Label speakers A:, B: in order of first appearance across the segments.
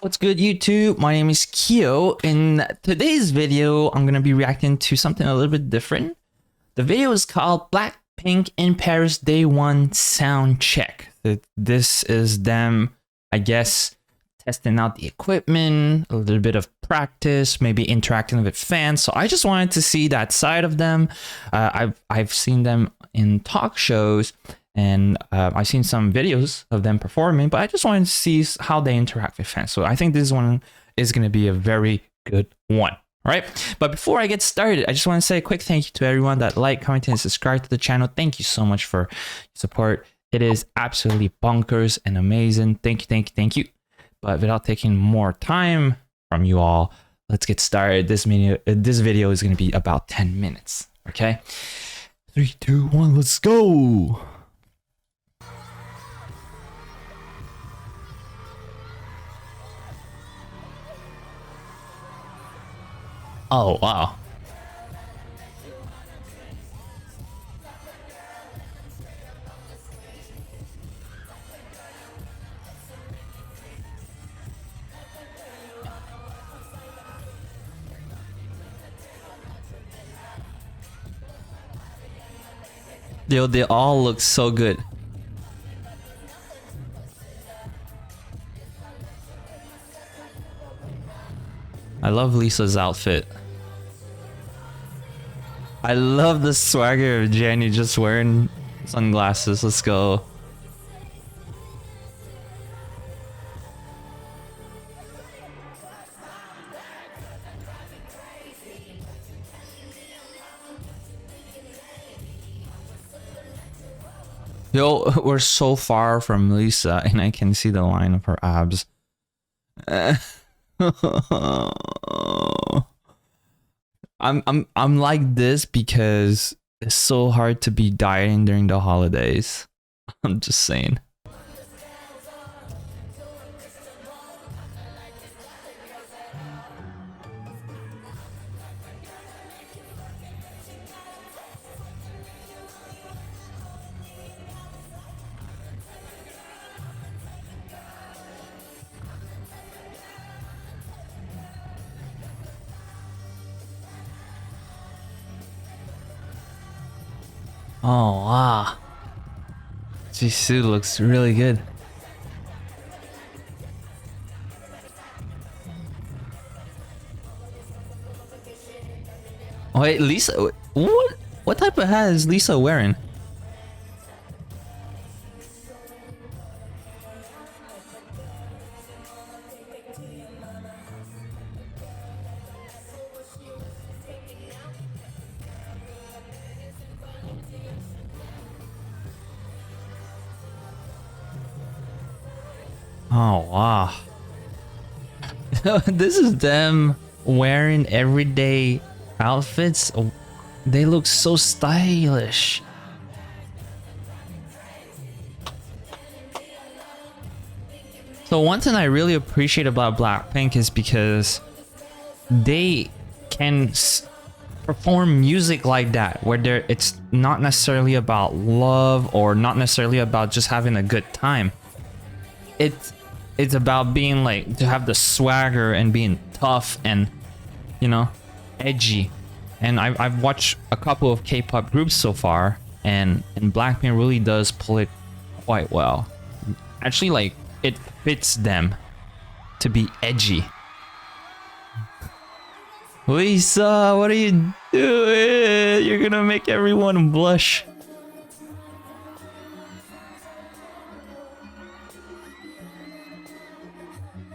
A: What's good, YouTube? My name is Kyo. In today's video, I'm gonna be reacting to something a little bit different. The video is called Blackpink in Paris Day 1 Sound Check. This is them, I guess, testing out the equipment, a little bit of practice, maybe interacting with fans. So I just wanted to see that side of them. I've seen them in talk shows, and I've seen some videos of them performing, but I just wanted to see how they interact with fans. So I think this one is going to be a very good one. All right. But before I get started, I just want to say a quick thank you to everyone that like, comment, and subscribe to the channel. Thank you so much for your support. It is absolutely bonkers and amazing. Thank you, thank you, thank you. But without taking more time from you all, let's get started. This video is going to be about 10 minutes. Okay. 3, 2, 1, let's go. Oh, wow. Yo, they all look so good. I love Lisa's outfit. I love the swagger of Jenny just wearing sunglasses. Let's go. Yo, we're so far from Lisa, and I can see the line of her abs. I'm like this because it's so hard to be dieting during the holidays. I'm just saying. Oh wow. Jisoo looks really good. Wait, Lisa, what type of hat is Lisa wearing? Oh wow. This is them wearing everyday outfits. They look so stylish. So one thing I really appreciate about Blackpink is because they can perform music like that, where it's not necessarily about love or not necessarily about just having a good time. It's about being like, to have the swagger and being tough and, you know, edgy. And I've watched a couple of K-pop groups so far, and Blackpink really does pull it quite well. Actually, like, it fits them to be edgy. Lisa, what are you doing? You're gonna make everyone blush.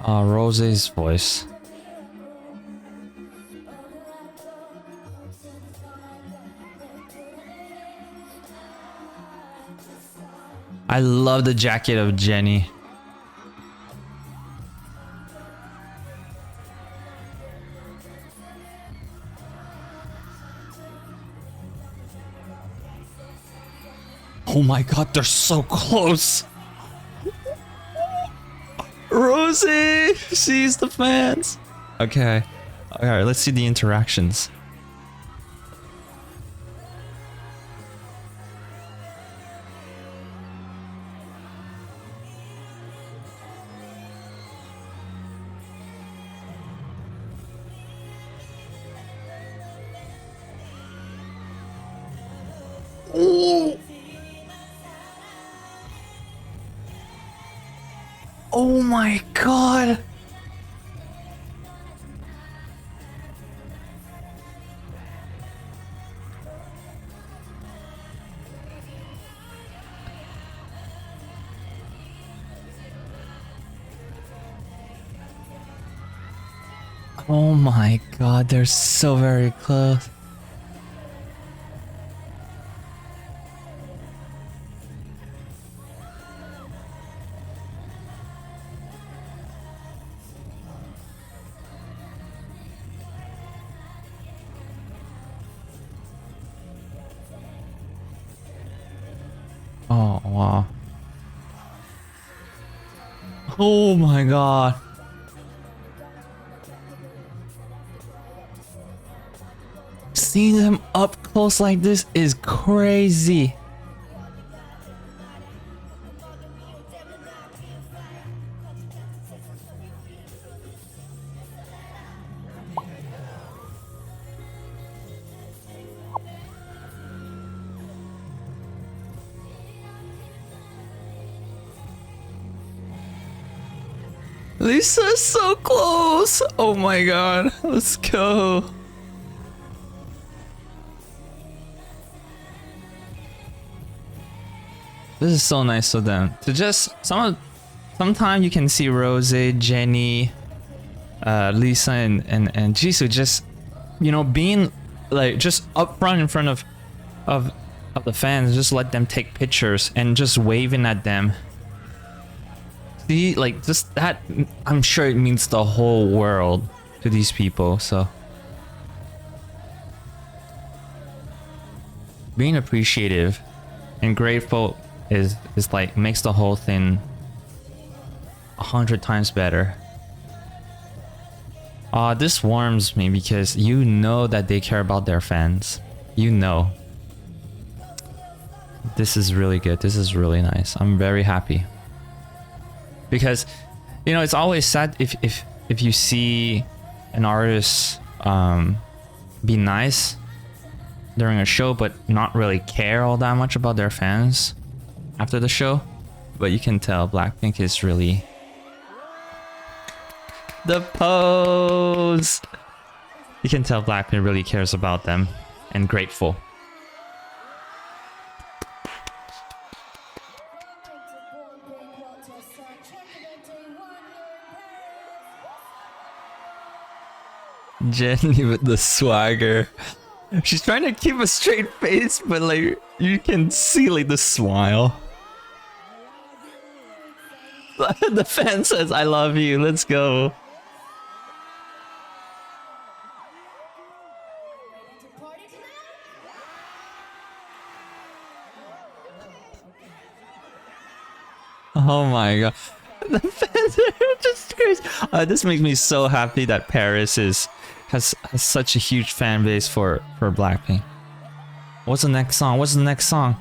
A: Rose's voice. I love the jacket of Jenny. Oh my god, they're so close. Rosie sees the fans. Okay. Alright, let's see the interactions. Oh my god. Oh my god, they're so very close. Oh wow. Oh my god. Seeing them up close like this is crazy. Lisa's so close. Oh my god. Let's go. This is so nice of them to just sometimes you can see Rose, Jenny, Lisa, and Jisoo just, you know, being like just up front in front of the fans, just let them take pictures and just waving at them. See, like just that, I'm sure it means the whole world to these people. So being appreciative and grateful is like makes the whole thing 100 times better. This warms me because you know that they care about their fans. You know. This is really good. This is really nice. I'm very happy. Because, you know, it's always sad if you see an artist be nice during a show but not really care all that much about their fans after the show. But you can tell Blackpink is really the pose. You can tell Blackpink really cares about them and grateful. Jenny with the swagger. She's trying to keep a straight face, but like you can see like the smile. The fan says, "I love you. Let's go." Oh my god. The fans are just crazy. This makes me so happy that Paris has such a huge fan base for Blackpink. What's the next song? What's the next song?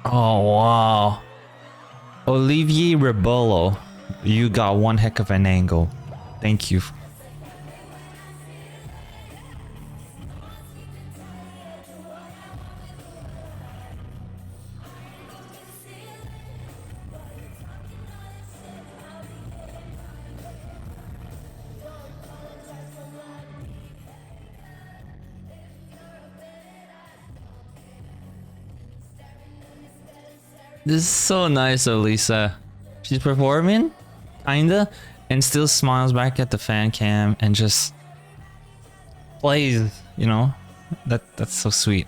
A: Oh wow. Olivier Rebolo, you got one heck of an angle. Thank you. This is so nice of Lisa. She's performing, kinda, and still smiles back at the fan cam and just plays, you know? That's so sweet.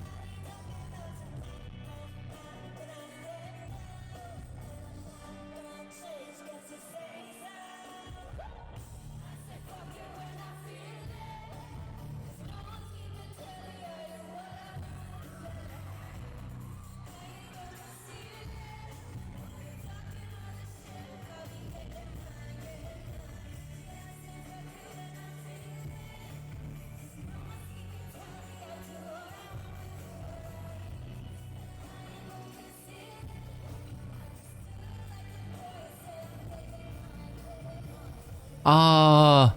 A: Ah,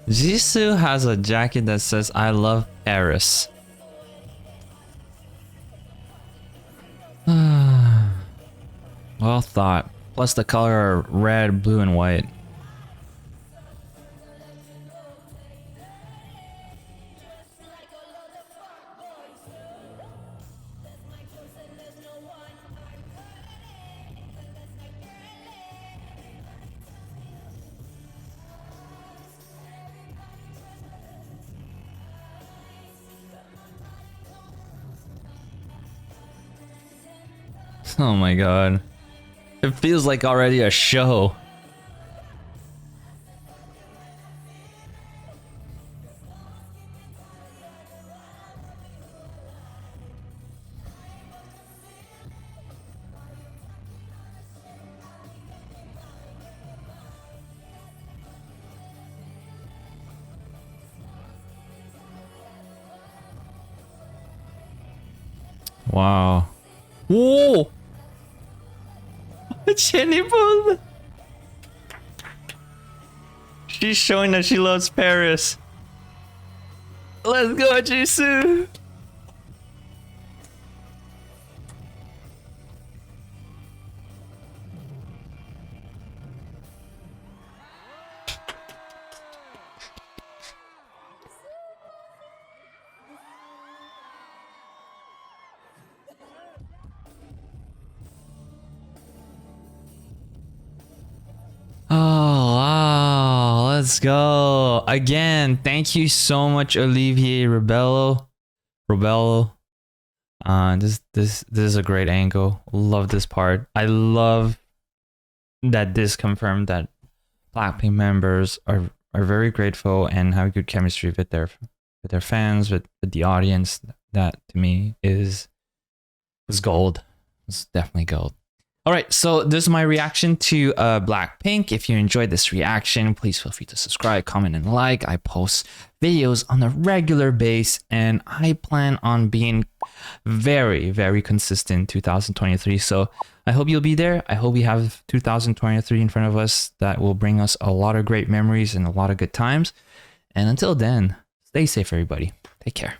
A: Jisoo has a jacket that says "I love Paris." Well thought. Plus the color red, blue, and white. Oh my god. It feels like already a show. Wow. Whoa! Jenny Bull! She's showing that she loves Paris. Let's go, Jisoo! Oh, wow. Let's go. Again, thank you so much, Olivier Rebello. This is a great angle. Love this part. I love that this confirmed that Blackpink members are very grateful and have good chemistry with their fans, with the audience. That to me is gold. It's definitely gold. All right, so this is my reaction to Blackpink. If you enjoyed this reaction, please feel free to subscribe, comment, and like. I post videos on a regular basis, and I plan on being very, very consistent 2023. So I hope you'll be there. I hope we have 2023 in front of us that will bring us a lot of great memories and a lot of good times. And until then, stay safe, everybody. Take care.